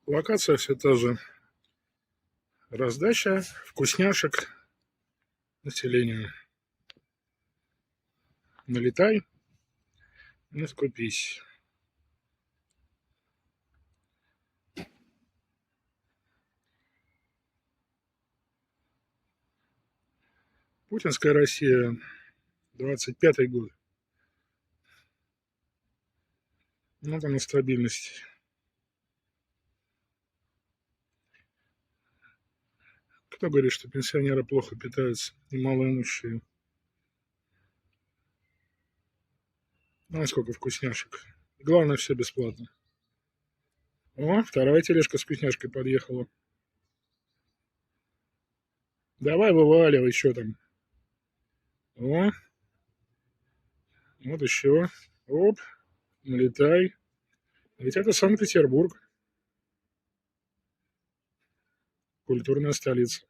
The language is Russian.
Локация все та же. Раздача вкусняшек населению. Налетай, не скупись. Путинская Россия, 25-й год. Ну, там нестабильность. Кто говорит, что пенсионеры плохо питаются и малоимущие? Ну, сколько вкусняшек. Главное, все бесплатно. О, вторая тележка с вкусняшкой подъехала. Давай вываливай, еще там. О, вот еще. Оп, налетай. Ведь это Санкт-Петербург. Культурная столица.